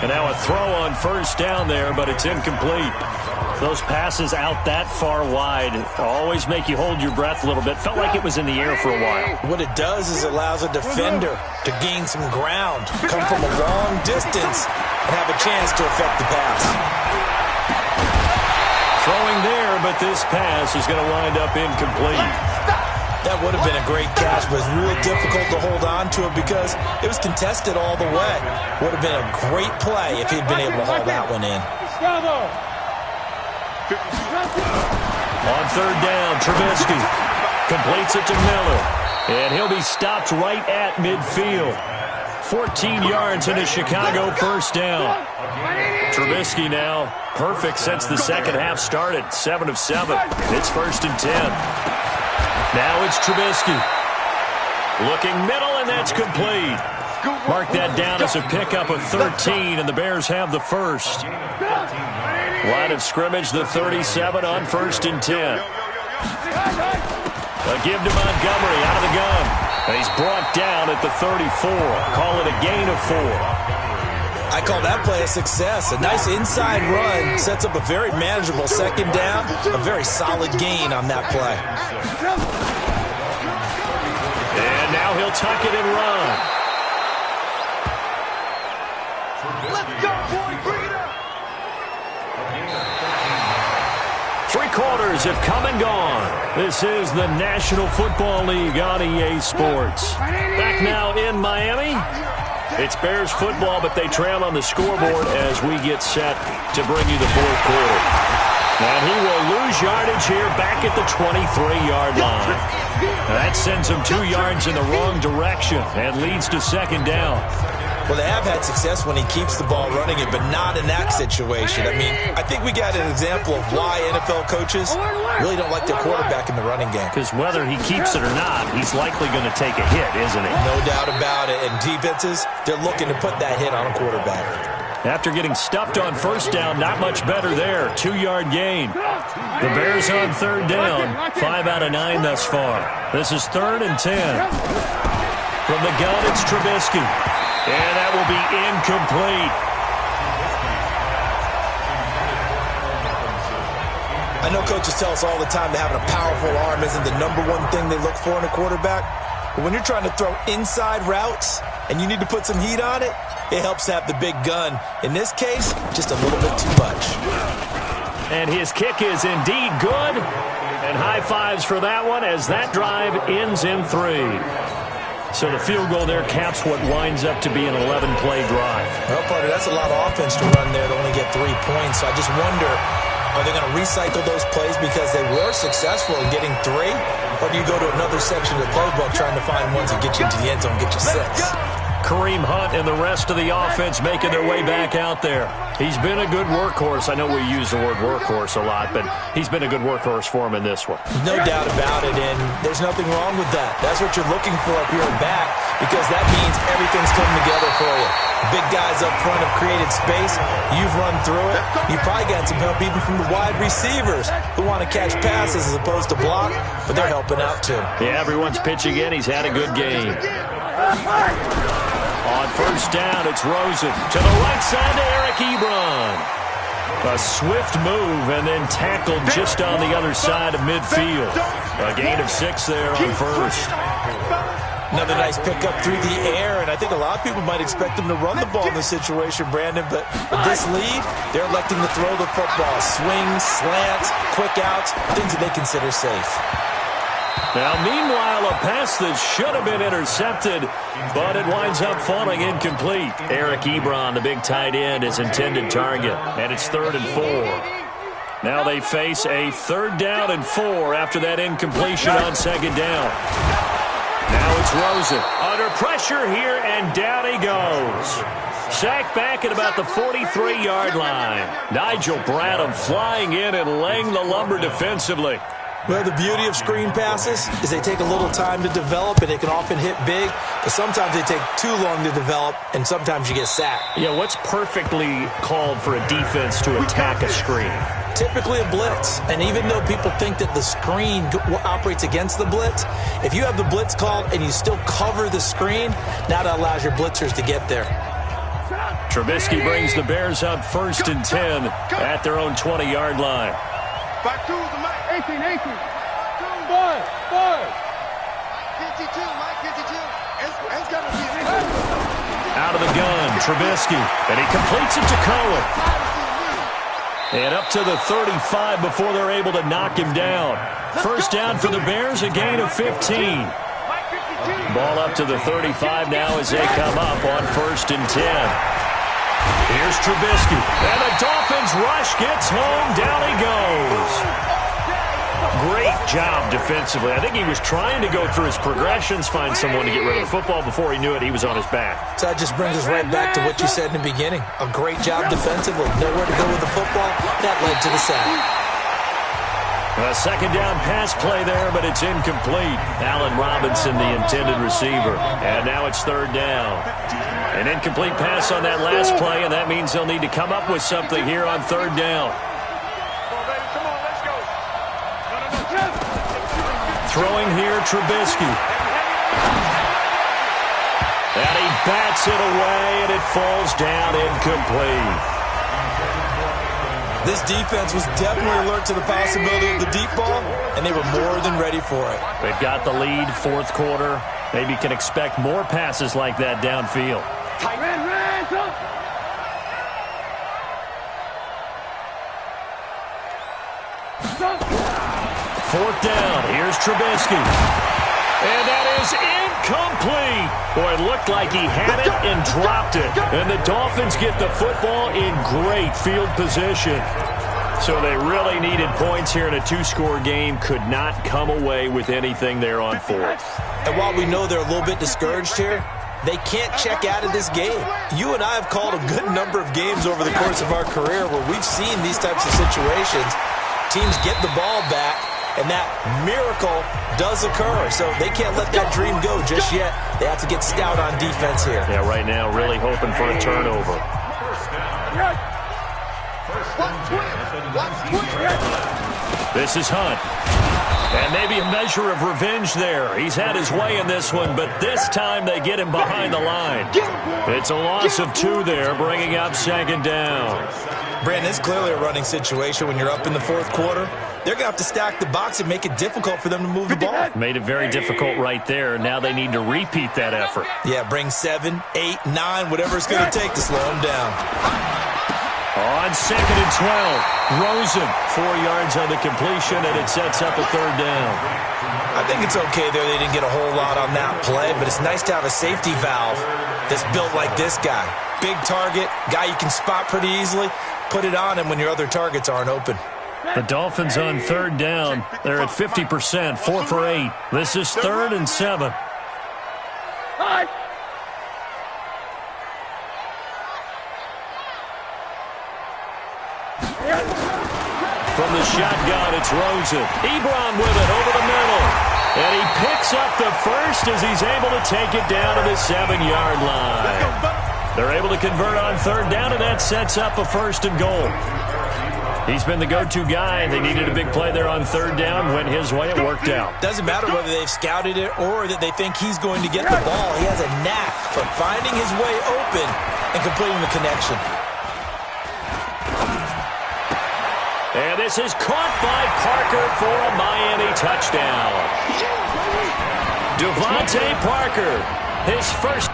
And now a throw on first down there, but it's incomplete. Those passes out that far wide always make you hold your breath a little bit. Felt like it was in the air for a while. What it does is it allows a defender to gain some ground, come from a long distance, and have a chance to affect the pass. Throwing there, but this pass is going to wind up incomplete. That would have been a great catch, but it's real difficult to hold on to it because it was contested all the way. Would have been a great play if he'd been able to haul that one in. On third down, Trubisky completes it to Miller, and he'll be stopped right at midfield. 14 yards into Chicago first down. Trubisky now perfect since the second half started, 7 of 7. It's 1st and 10. Now it's Trubisky. Looking middle, and that's complete. Mark that down as a pickup of 13, and the Bears have the first. Line of scrimmage, the 37 on 1st and 10. A give to Montgomery out of the gun. And he's brought down at the 34. Call it a gain of 4. I call that play a success. A nice inside run sets up a very manageable second down. A very solid gain on that play. And now he'll tuck it and run. Let's go, boy. Bring it up. 3 quarters have come and gone. This is the National Football League on EA Sports. Back now in Miami. It's Bears football, but they trail on the scoreboard as we get set to bring you the 4th quarter. And he will lose yardage here back at the 23-yard line. That sends him 2 yards in the wrong direction and leads to second down. Well, they have had success when he keeps the ball running it, but not in that situation. I mean, I think we got an example of why NFL coaches really don't like their quarterback in the running game. Because whether he keeps it or not, he's likely going to take a hit, isn't he? No doubt about it. And defenses, they're looking to put that hit on a quarterback. After getting stuffed on first down, not much better there. 2-yard gain. The Bears on third down. 5 out of 9 thus far. This is 3rd and 10. From the gun, it's Trubisky. And that will be incomplete. I know coaches tell us all the time that having a powerful arm isn't the #1 thing they look for in a quarterback. But when you're trying to throw inside routes and you need to put some heat on it, it helps to have the big gun. In this case, just a little bit too much. And his kick is indeed good. And high fives for that one as that drive ends in 3. So the field goal there caps what winds up to be an 11-play drive. Well, partner, that's a lot of offense to run there to only get 3 points. So I just wonder, are they going to recycle those plays because they were successful in getting 3? Or do you go to another section of the playbook trying to find ones that get you into the end zone and get you 6? Kareem Hunt and the rest of the offense making their way back out there. He's been a good workhorse. I know we use the word workhorse a lot, but he's been a good workhorse for him in this one. No doubt about it, and there's nothing wrong with that. That's what you're looking for up here in back, because that means everything's coming together for you. The big guys up front have created space. You've run through it. You've probably gotten some help even from the wide receivers who want to catch passes as opposed to block, but they're helping out too. Yeah, everyone's pitching in. He's had a good game. On first down, it's Rosen. To the right side to Eric Ebron. A swift move and then tackled just on the other side of midfield. A gain of 6 there on first. Another nice pickup through the air, and I think a lot of people might expect them to run the ball in this situation, Brandon, but with this lead, they're electing to throw the football. Swings, slants, quick outs, things that they consider safe. Now, meanwhile, a pass that should have been intercepted, but it winds up falling incomplete. Eric Ebron, the big tight end, is intended target, and it's 3rd and 4. Now they face a 3rd down and 4 after that incompletion on second down. Now it's Rosen under pressure here, and down he goes. Sacked back at about the 43-yard line. Nigel Bradham flying in and laying the lumber defensively. Well, the beauty of screen passes is they take a little time to develop, and they can often hit big, but sometimes they take too long to develop, and sometimes you get sacked. Yeah, what's perfectly called for a defense to attack a screen? Typically a blitz, and even though people think that the screen operates against the blitz, if you have the blitz called and you still cover the screen, now that allows your blitzers to get there. Trubisky brings the Bears up 1st and 10 at their own 20-yard line. Back to the Mike. 18. Boy. 52, Mike 52. It's got to be out of the gun, Trubisky, and he completes it to Cohen. And up to the 35 before they're able to knock him down. First down for the Bears, a gain of 15. Ball up to the 35 now as they come up on 1st and 10. Here's Trubisky, and the Dolphins rush gets home. Down he goes. Great job defensively. I think he was trying to go through his progressions, find someone to get rid of the football. Before he knew it, he was on his back. So that just brings us right back to what you said in the beginning. A great job defensively. Nowhere to go with the football. That led to the sack. A second down pass play there, but it's incomplete. Allen Robinson, the intended receiver. And now it's 3rd down. An incomplete pass on that last play, and that means they'll need to come up with something here on 3rd down. Throwing here, Trubisky. And he bats it away, and it falls down incomplete. This defense was definitely alert to the possibility of the deep ball, and they were more than ready for it. They've got the lead, fourth quarter. Maybe can expect more passes like that downfield. Fourth down. Here's Trubisky. And that is incomplete. Boy, it looked like he had it and dropped it. And the Dolphins get the football in great field position. So they really needed points here in a two-score game. Could not come away with anything there on fourth. And while we know they're a little bit discouraged here, they can't check out of this game. You and I have called a good number of games over the course of our career where we've seen these types of situations. Teams get the ball back, and that miracle does occur. So they can't let that dream go just yet. They have to get stout on defense here. Yeah, right now really hoping for a turnover. This is Hunt. And maybe a measure of revenge there. He's had his way in this one, but this time they get him behind the line. It's a loss of 2 there, bringing up second down. Brandon, it's clearly a running situation when you're up in the fourth quarter. They're going to have to stack the box and make it difficult for them to move the ball. Made it very difficult right there. Now they need to repeat that effort. Yeah, bring 7, 8, 9, whatever it's going to take to slow them down. On second and 12, Rosen, 4 yards on the completion, and it sets up a third down. I think it's okay there. They didn't get a whole lot on that play, but it's nice to have a safety valve that's built like this guy. Big target, guy you can spot pretty easily. Put it on him when your other targets aren't open. The Dolphins on third down. They're at 50%, 4 for 8. This is 3rd and 7. From the shotgun, it's Rosen. Ebron with it over the middle. And he picks up the first as he's able to take it down to the 7-yard line. They're able to convert on third down, and that sets up a 1st and goal. He's been the go-to guy. They needed a big play there on third down. Went his way. It worked out. Doesn't matter whether they've scouted it or that they think he's going to get the ball. He has a knack for finding his way open and completing the connection. And this is caught by Parker for a Miami touchdown. Devontae Parker, his first.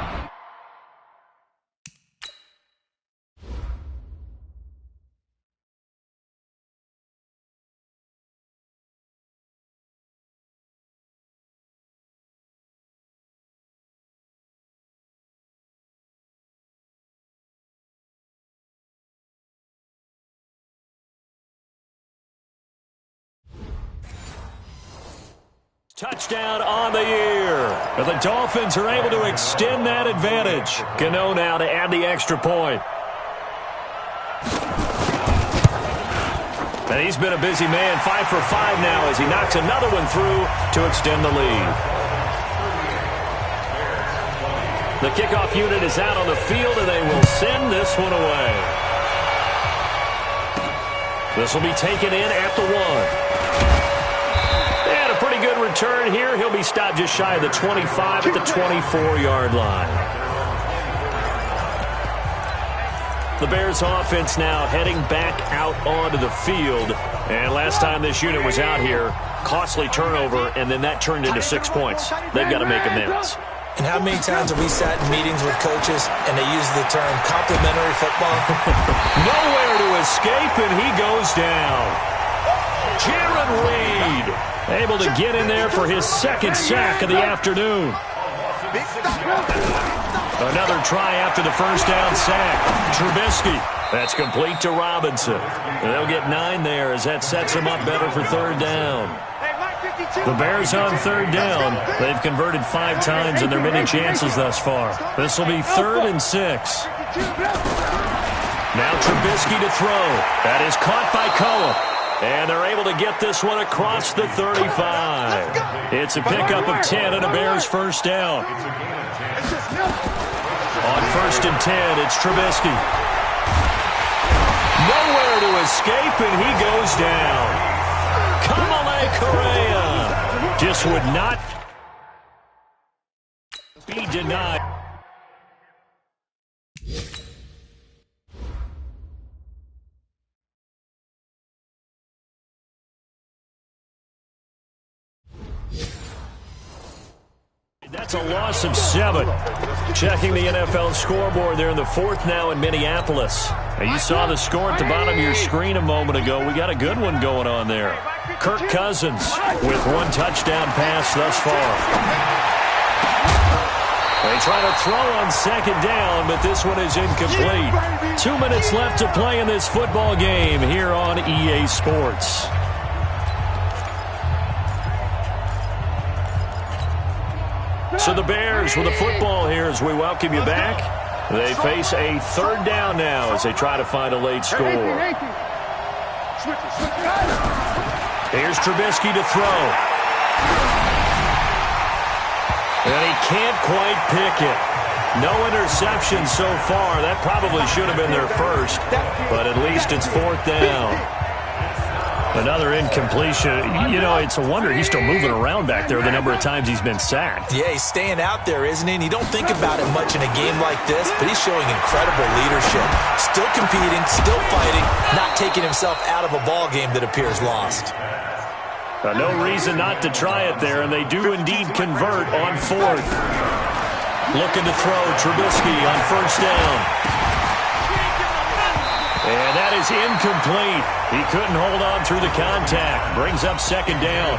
Touchdown on the year. But the Dolphins are able to extend that advantage. Gano now to add the extra point. And he's been a busy man, 5 for 5 now as he knocks another one through to extend the lead. The kickoff unit is out on the field, and they will send this one away. This will be taken in at the 1. Pretty good return here. He'll be stopped just shy of the 25 at the 24-yard line. The Bears offense now heading back out onto the field. And last time this unit was out here, costly turnover, and then that turned into 6 points. They've got to make amends. And how many times have we sat in meetings with coaches and they use the term complimentary football? Nowhere to escape, and he goes down. Jaron Reed able to get in there for his 2nd sack of the afternoon. Another try after the first down sack. Trubisky. That's complete to Robinson. And they'll get 9 there as that sets them up better for third down. The Bears on third down. They've converted 5 times in their many chances thus far. This will be 3rd and 6. Now Trubisky to throw. That is caught by Cohen. And they're able to get this one across the 35. It's a pickup of 10 and a Bears first down. On 1st and 10, it's Trubisky. Nowhere to escape, and he goes down. Kamale Correa just would not be denied. That's a loss of 7. Checking the NFL scoreboard there in the 4th now in Minneapolis. And you saw the score at the bottom of your screen a moment ago. We got a good one going on there. Kirk Cousins with 1 touchdown pass thus far. They try to throw on 2nd down, but this one is incomplete. 2 minutes left to play in this football game here on EA Sports. So the Bears with the football here as we welcome you back. They face a 3rd down now as they try to find a late score. Here's Trubisky to throw. And he can't quite pick it. No interception so far. That probably should have been their first, but at least it's 4th down. Another incompletion. You know, it's a wonder he's still moving around back there the number of times he's been sacked. Yeah, he's staying out there, isn't he? And you don't think about it much in a game like this, but he's showing incredible leadership. Still competing, still fighting, not taking himself out of a ball game that appears lost. No reason not to try it there, and they do indeed convert on 4th. Looking to throw Trubisky on 1st down. And that is incomplete. He couldn't hold on through the contact. Brings up 2nd down.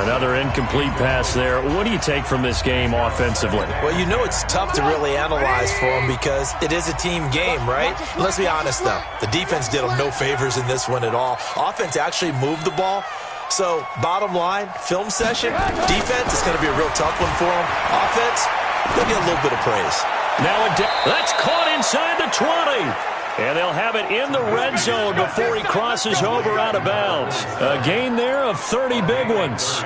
Another incomplete pass there. What do you take from this game offensively? Well, you know it's tough to really analyze for them because it is a team game, right? Let's be honest, though. The defense did them no favors in this one at all. Offense actually moved the ball. So, bottom line, film session, defense is going to be a real tough one for them. Offense, they'll get a little bit of praise. Now, that's caught inside the 20. And they'll have it in the red zone before he crosses over out of bounds. A gain there of 30 big ones.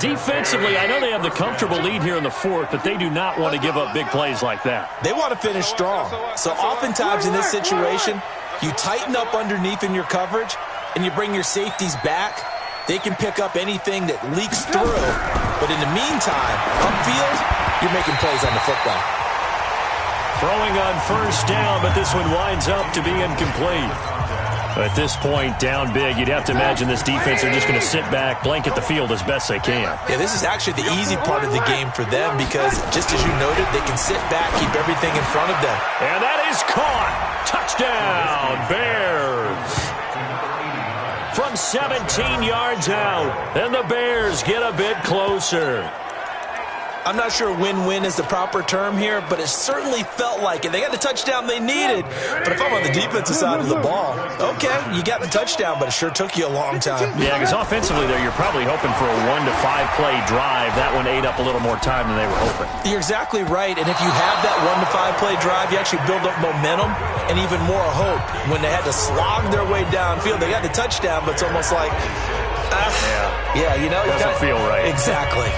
Defensively, I know they have the comfortable lead here in the 4th, but they do not want to give up big plays like that. They want to finish strong. So oftentimes in this situation, you tighten up underneath in your coverage, and you bring your safeties back. They can pick up anything that leaks through. But in the meantime, upfield, you're making plays on the football. Throwing on 1st down, but this one winds up to be incomplete. At this point, down big, you'd have to imagine this defense are just going to sit back, blanket the field as best they can. Yeah, this is actually the easy part of the game for them because, just as you noted, they can sit back, keep everything in front of them. And that is caught. Touchdown, Bears. From 17 yards out, and the Bears get a bit closer. I'm not sure win-win is the proper term here, but it certainly felt like it. They got the touchdown they needed. But if I'm on the defensive side of the ball, okay, you got the touchdown, but it sure took you a long time. Yeah, because offensively there, you're probably hoping for a 1 to 5 play drive. That one ate up a little more time than they were hoping. You're exactly right, and if you have that 1 to 5 play drive, you actually build up momentum and even more hope. When they had to slog their way downfield, they got the touchdown, but it's almost like, yeah, you know. Doesn't feel right. Exactly.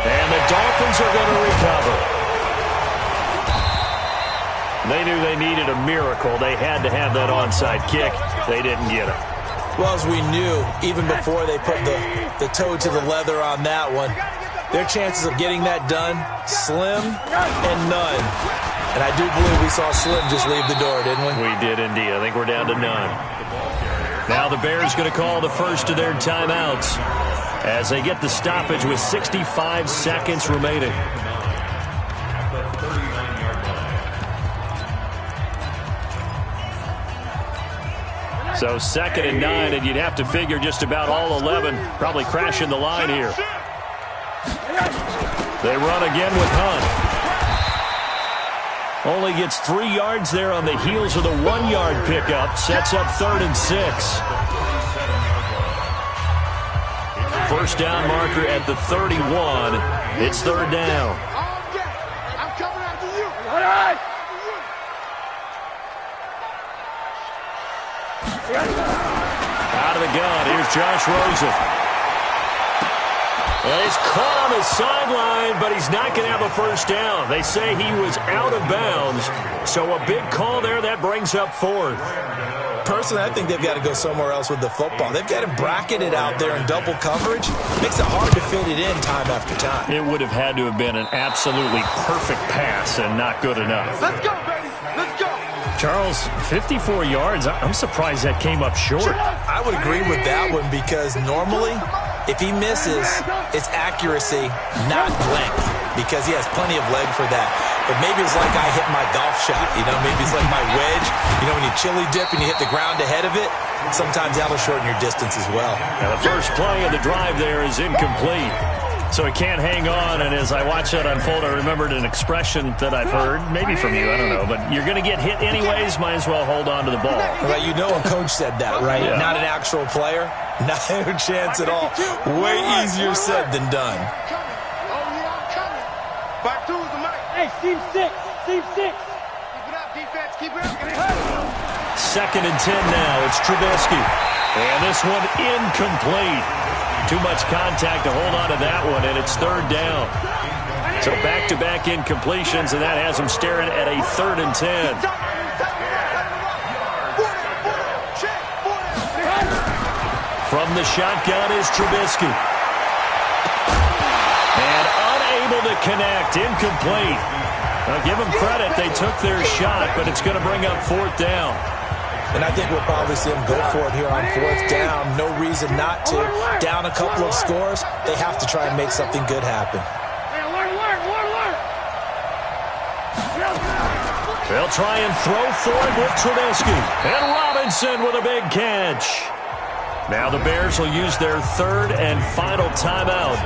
And the Dolphins are going to recover. They knew they needed a miracle. They had to have that onside kick. They didn't get it. Well, as we knew, even before they put the toe to the leather on that one, their chances of getting that done, slim and none. And I do believe we saw Slim just leave the door, didn't we? We did indeed. I think we're down to none. Now the Bears going to call the first of their timeouts as they get the stoppage with 65 seconds remaining. So 2nd and 9, and you'd have to figure just about all 11 probably crashing the line here. They run again with Hunt. Only gets 3 yards there on the heels of the 1-yard pickup. Sets up 3rd and 6. First down marker at the 31. It's 3rd down. I'm coming after you. All right. Out of the gun, here's Josh Rosen. Well, he's caught on the sideline, but he's not going to have a first down. They say he was out of bounds, so a big call there. That brings up fourth. Personally, I think they've got to go somewhere else with the football. They've got him bracketed out there in double coverage. Makes it hard to fit it in time after time. It would have had to have been an absolutely perfect pass and not good enough. Let's go, baby. Let's go. Charles, 54 yards. I'm surprised that came up short. I would agree with that one because normally, if he misses, it's accuracy, not length, because he has plenty of leg for that. But maybe it's like I hit my golf shot, maybe it's like my wedge. When you chili dip and you hit the ground ahead of it, sometimes that'll shorten your distance as well. Now the first play of the drive there is incomplete. So he can't hang on, and as I watch that unfold, I remembered an expression that I've heard, maybe from you, I don't know, but you're going to get hit anyways, might as well hold on to the ball. Well, a coach said that, right? Yeah. Not an actual player. Not a chance at all. Way easier said than done. Back to the mic. Hey, team 6. Team 6. Keep it up, defense. Keep it up. Get it home. 2nd and 10 now. It's Trubisky. And this one incomplete. Too much contact to hold on to that one, and it's 3rd down. So back-to-back incompletions, and that has him staring at a 3rd and 10. From the shotgun is Trubisky. And unable to connect, incomplete. Now give them credit, they took their shot, but it's going to bring up 4th down. And I think we'll probably see him go for it here on 4th down. No reason not to. Down a couple of scores, they have to try and make something good happen. They'll try and throw for it with Trubisky. And Robinson with a big catch. Now the Bears will use their 3rd and final timeout,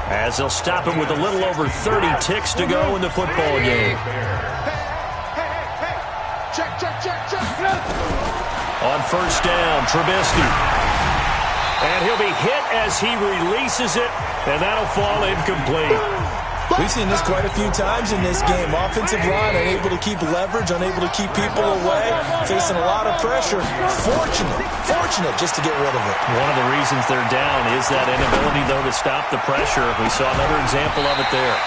as they'll stop it with a little over 30 ticks to go in the football game. On 1st down, Trubisky. And he'll be hit as he releases it, and that'll fall incomplete. We've seen this quite a few times in this game. Offensive line unable to keep leverage, unable to keep people away, facing a lot of pressure. Fortunate just to get rid of it. One of the reasons they're down is that inability, though, to stop the pressure. We saw another example of it there.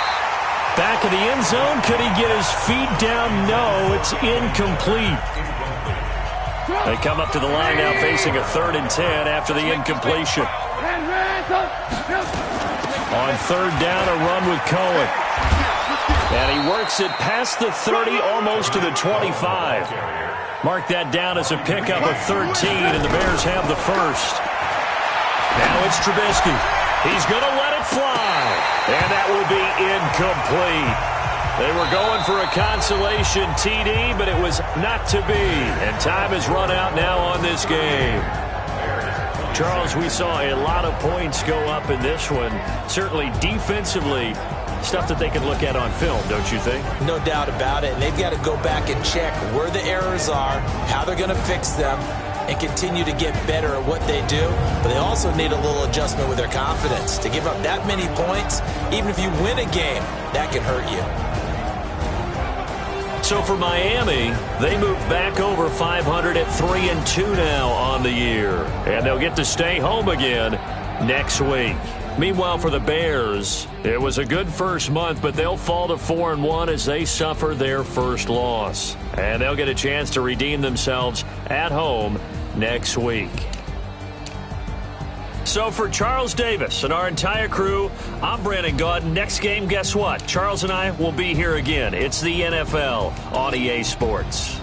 Back in the end zone, could he get his feet down? No, it's incomplete. They come up to the line now facing a 3rd and 10 after the incompletion. On 3rd down, a run with Cohen. And he works it past the 30, almost to the 25. Mark that down as a pickup of 13, and the Bears have the first. Now it's Trubisky. He's going to let it fly. And that will be incomplete. They were going for a consolation TD, but it was not to be. And time has run out now on this game. Charles, we saw a lot of points go up in this one. Certainly defensively, stuff that they can look at on film, don't you think? No doubt about it. And they've got to go back and check where the errors are, how they're going to fix them, and continue to get better at what they do. But they also need a little adjustment with their confidence. To give up that many points, even if you win a game, that can hurt you. So for Miami, they move back over 500 at 3-2 now on the year. And they'll get to stay home again next week. Meanwhile, for the Bears, it was a good first month, but they'll fall to 4-1 as they suffer their first loss. And they'll get a chance to redeem themselves at home next week. So for Charles Davis and our entire crew, I'm Brandon Gaudin. Next game, guess what? Charles and I will be here again. It's the NFL on EA Sports.